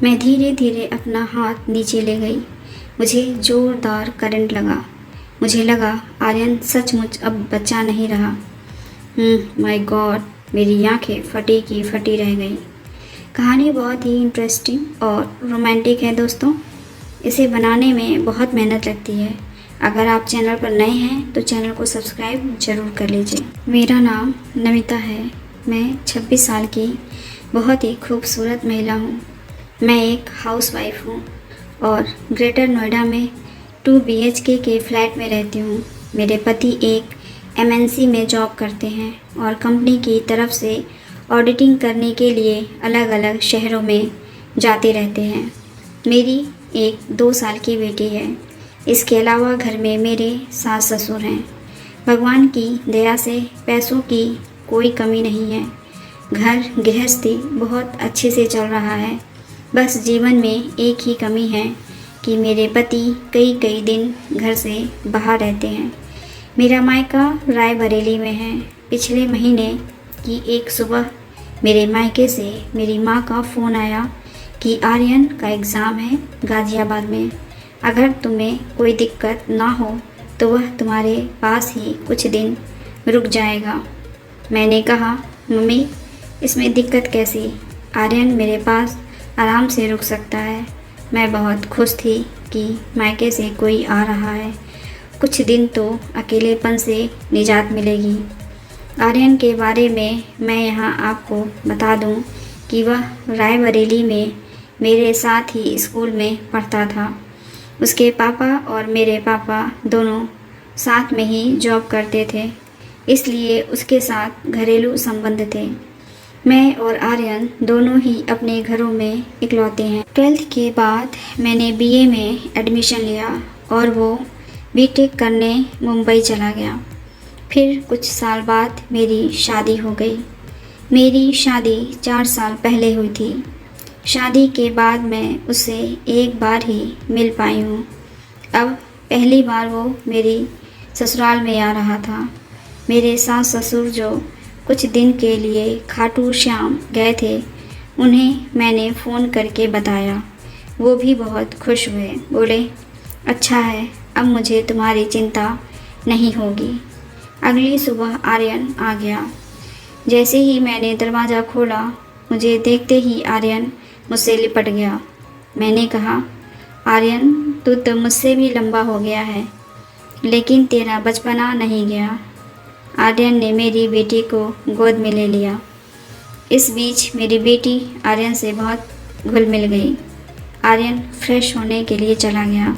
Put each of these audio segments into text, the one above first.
मैं धीरे धीरे अपना हाथ नीचे ले गई। मुझे ज़ोरदार करंट लगा। मुझे लगा आर्यन सचमुच अब बच्चा नहीं रहा। माय गॉड, मेरी आंखें फटी की फटी रह गई। कहानी बहुत ही इंटरेस्टिंग और रोमांटिक है दोस्तों। इसे बनाने में बहुत मेहनत लगती है। अगर आप चैनल पर नए हैं तो चैनल को सब्सक्राइब ज़रूर कर लीजिए। मेरा नाम नमिता है। मैं 26 साल की बहुत ही खूबसूरत महिला हूँ। मैं एक हाउसवाइफ हूँ और ग्रेटर नोएडा में 2 BHK के फ्लैट में रहती हूँ। मेरे पति एक MNC में जॉब करते हैं और कंपनी की तरफ से ऑडिटिंग करने के लिए अलग अलग शहरों में जाते रहते हैं। मेरी एक 2 साल की बेटी है। इसके अलावा घर में मेरे सास ससुर हैं। भगवान की दया से पैसों की कोई कमी नहीं है। घर गृहस्थी बहुत अच्छे से चल रहा है। बस जीवन में एक ही कमी है कि मेरे पति कई दिन घर से बाहर रहते हैं। मेरा मायका रायबरेली में है। पिछले महीने की एक सुबह मेरे मायके से मेरी माँ का फ़ोन आया कि आर्यन का एग्ज़ाम है गाज़ियाबाद में। अगर तुम्हें कोई दिक्कत ना हो तो वह तुम्हारे पास ही कुछ दिन रुक जाएगा। मैंने कहा, मम्मी इसमें दिक्कत कैसी? आर्यन मेरे पास आराम से रुक सकता है। मैं बहुत खुश थी कि मायके से कोई आ रहा है। कुछ दिन तो अकेलेपन से निजात मिलेगी। आर्यन के बारे में मैं यहाँ आपको बता दूँ कि वह रायबरेली में मेरे साथ ही स्कूल में पढ़ता था। उसके पापा और मेरे पापा दोनों साथ में ही जॉब करते थे, इसलिए उसके साथ घरेलू संबंध थे। मैं और आर्यन दोनों ही अपने घरों में इकलौते हैं। 12th के बाद मैंने BA में एडमिशन लिया और वो BTech करने मुंबई चला गया। फिर कुछ साल बाद मेरी शादी हो गई। मेरी शादी 4 साल पहले हुई थी। शादी के बाद मैं उससे एक बार ही मिल पाई हूँ। अब पहली बार वो मेरी ससुराल में आ रहा था। मेरे सास ससुर जो कुछ दिन के लिए खाटू श्याम गए थे, उन्हें मैंने फ़ोन करके बताया। वो भी बहुत खुश हुए। बोले, अच्छा है, अब मुझे तुम्हारी चिंता नहीं होगी। अगली सुबह आर्यन आ गया। जैसे ही मैंने दरवाज़ा खोला, मुझे देखते ही आर्यन मुझसे लिपट गया। मैंने कहा, आर्यन तू तो मुझसे भी लंबा हो गया है, लेकिन तेरा बचपना नहीं गया। आर्यन ने मेरी बेटी को गोद में ले लिया। इस बीच मेरी बेटी आर्यन से बहुत घुल मिल गई। आर्यन फ्रेश होने के लिए चला गया।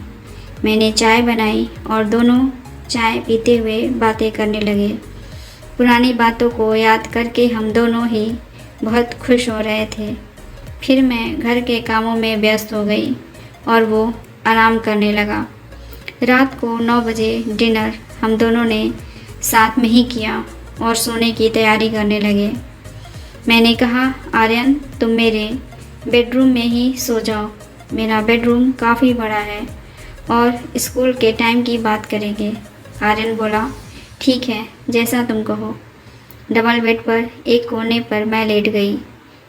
मैंने चाय बनाई और दोनों चाय पीते हुए बातें करने लगे। पुरानी बातों को याद करके हम दोनों ही बहुत खुश हो रहे थे। फिर मैं घर के कामों में व्यस्त हो गई और वो आराम करने लगा। रात को 9 बजे डिनर हम दोनों ने साथ में ही किया और सोने की तैयारी करने लगे। मैंने कहा, आर्यन तुम मेरे बेडरूम में ही सो जाओ। मेरा बेडरूम काफ़ी बड़ा है और स्कूल के टाइम की बात करेंगे। आर्यन बोला, ठीक है, जैसा तुम कहो। डबल बेड पर एक कोने पर मैं लेट गई,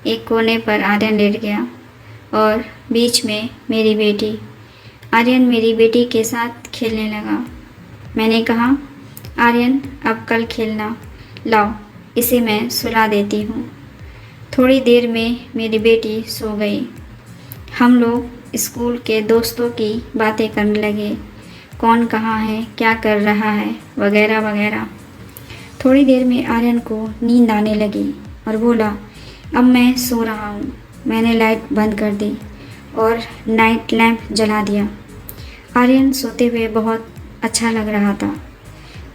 एक कोने पर आर्यन लेट गया और बीच में मेरी बेटी। आर्यन मेरी बेटी के साथ खेलने लगा। मैंने कहा, आर्यन अब कल खेलना, लाओ इसे मैं सुला देती हूँ। थोड़ी देर में मेरी बेटी सो गई। हम लोग स्कूल के दोस्तों की बातें करने लगे, कौन कहाँ है, क्या कर रहा है, वगैरह वगैरह। थोड़ी देर में आर्यन को नींद आने लगी और बोला, अब मैं सो रहा हूँ। मैंने लाइट बंद कर दी और नाइट लैम्प जला दिया। आर्यन सोते हुए बहुत अच्छा लग रहा था।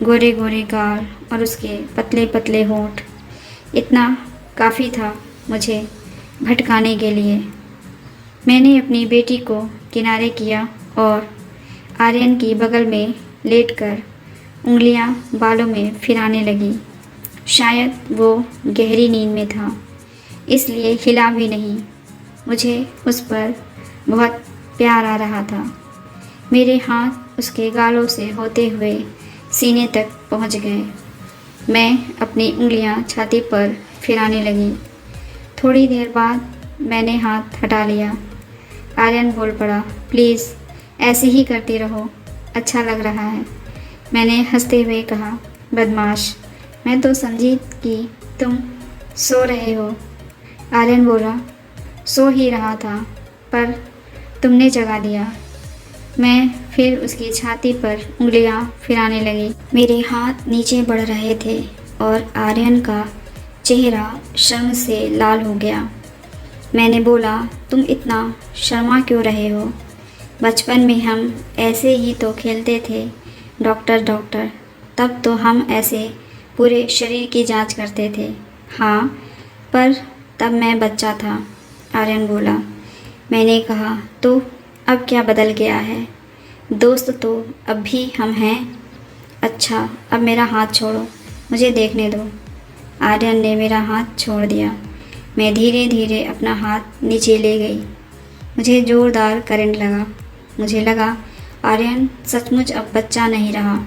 गोरे गोरे गाल और उसके पतले पतले होंठ, इतना काफ़ी था मुझे भटकाने के लिए। मैंने अपनी बेटी को किनारे किया और आर्यन की बगल में लेटकर उंगलियां बालों में फिराने लगी। शायद वो गहरी नींद में था, इसलिए हिला भी नहीं। मुझे उस पर बहुत प्यार आ रहा था। मेरे हाथ उसके गालों से होते हुए सीने तक पहुंच गए। मैं अपनी उंगलियां छाती पर फिराने लगी। थोड़ी देर बाद मैंने हाथ हटा लिया आर्यन बोल पड़ा, प्लीज़ ऐसे ही करती रहो, अच्छा लग रहा है। मैंने हंसते हुए कहा, बदमाश, मैं तो समझी कि तुम सो रहे हो। आर्यन बोला, सो ही रहा था, पर तुमने जगा दिया। मैं फिर उसकी छाती पर उंगलियां फिराने लगी। मेरे हाथ नीचे बढ़ रहे थे और आर्यन का चेहरा शर्म से लाल हो गया। मैंने बोला, तुम इतना शर्मा क्यों रहे हो? बचपन में हम ऐसे ही तो खेलते थे, डॉक्टर डॉक्टर। तब तो हम ऐसे पूरे शरीर की जांच करते थे। हाँ, पर तब मैं बच्चा था, आर्यन बोला। मैंने कहा, तो अब क्या बदल गया है? दोस्त तो अब भी हम हैं। अच्छा, अब मेरा हाथ छोड़ो, मुझे देखने दो। आर्यन ने मेरा हाथ छोड़ दिया। मैं धीरे धीरे अपना हाथ नीचे ले गई। मुझे ज़ोरदार करंट लगा। मुझे लगा आर्यन सचमुच अब बच्चा नहीं रहा।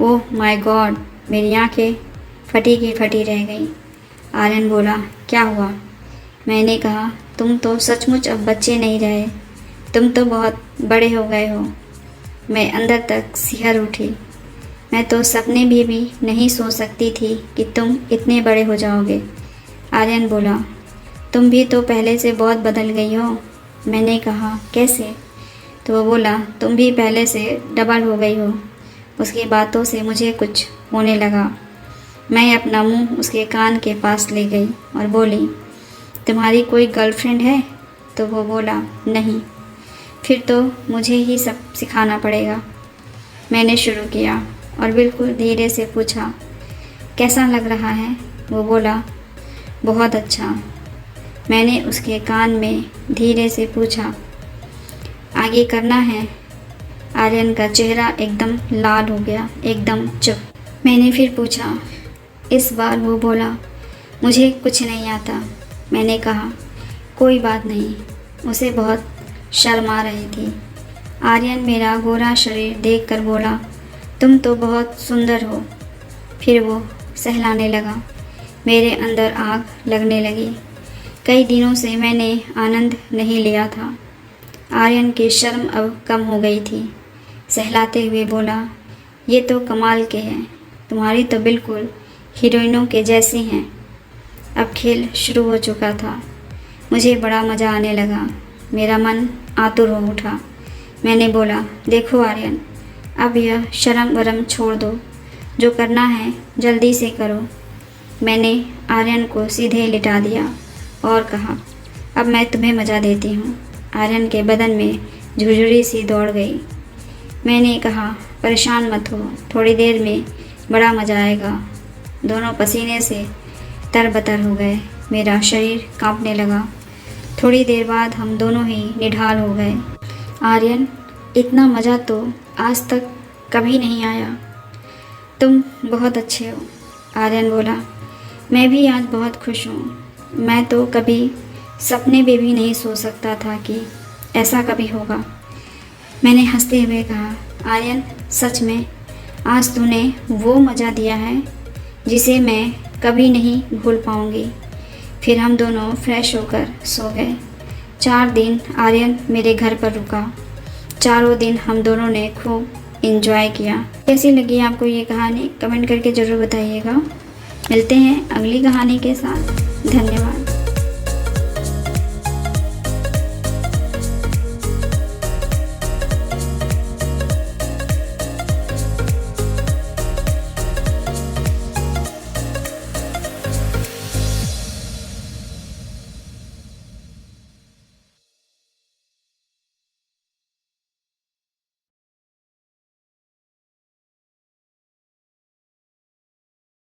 ओह माय गॉड, मेरी आंखें फटी की फटी रह गई। आर्यन बोला, क्या हुआ? मैंने कहा, तुम तो सचमुच अब बच्चे नहीं रहे, तुम तो बहुत बड़े हो गए हो। मैं अंदर तक सिहर उठी। मैं तो सपने भी नहीं सोच सकती थी कि तुम इतने बड़े हो जाओगे। आर्यन बोला, तुम भी तो पहले से बहुत बदल गई हो। मैंने कहा, कैसे? तो वो बोला, तुम भी पहले से डबल हो गई हो। उसकी बातों से मुझे कुछ होने लगा। मैं अपना मुंह उसके कान के पास ले गई और बोली, तुम्हारी कोई गर्लफ्रेंड है? तो वो बोला, नहीं। फिर तो मुझे ही सब सिखाना पड़ेगा। मैंने शुरू किया और बिल्कुल धीरे से पूछा, कैसा लग रहा है? वो बोला, बहुत अच्छा। मैंने उसके कान में धीरे से पूछा, आगे करना है? आर्यन का चेहरा एकदम लाल हो गया, एकदम चुप। मैंने फिर पूछा। इस बार वो बोला, मुझे कुछ नहीं आता। मैंने कहा, कोई बात नहीं। उसे बहुत शर्म आ रही थी। आर्यन मेरा गोरा शरीर देखकर बोला, तुम तो बहुत सुंदर हो। फिर वो सहलाने लगा। मेरे अंदर आग लगने लगी। कई दिनों से मैंने आनंद नहीं लिया था। आर्यन की शर्म अब कम हो गई थी। सहलाते हुए बोला, ये तो कमाल के हैं, तुम्हारी तो बिल्कुल हीरोइनों के जैसी हैं। अब खेल शुरू हो चुका था। मुझे बड़ा मज़ा आने लगा। मेरा मन आतुर हो उठा। मैंने बोला, देखो आर्यन, अब यह शर्म वरम छोड़ दो, जो करना है जल्दी से करो। मैंने आर्यन को सीधे लिटा दिया और कहा, अब मैं तुम्हें मज़ा देती हूँ। आर्यन के बदन में झुरझुरी सी दौड़ गई। मैंने कहा, परेशान मत हो, थोड़ी देर में बड़ा मज़ा आएगा। दोनों पसीने से तरबतर हो गए। मेरा शरीर कांपने लगा। थोड़ी देर बाद हम दोनों ही निढाल हो गए। आर्यन, इतना मज़ा तो आज तक कभी नहीं आया। तुम बहुत अच्छे हो, आर्यन बोला। मैं भी आज बहुत खुश हूँ। मैं तो कभी सपने में भी नहीं सोच सकता था कि ऐसा कभी होगा। मैंने हंसते हुए कहा, आर्यन, सच में आज तूने वो मज़ा दिया है जिसे मैं कभी नहीं भूल पाऊँगी। फिर हम दोनों फ्रेश होकर सो गए। 4 दिन आर्यन मेरे घर पर रुका। चारों दिन हम दोनों ने खूब एंजॉय किया। कैसी लगी आपको ये कहानी? कमेंट करके ज़रूर बताइएगा। मिलते हैं अगली कहानी के साथ। धन्यवाद।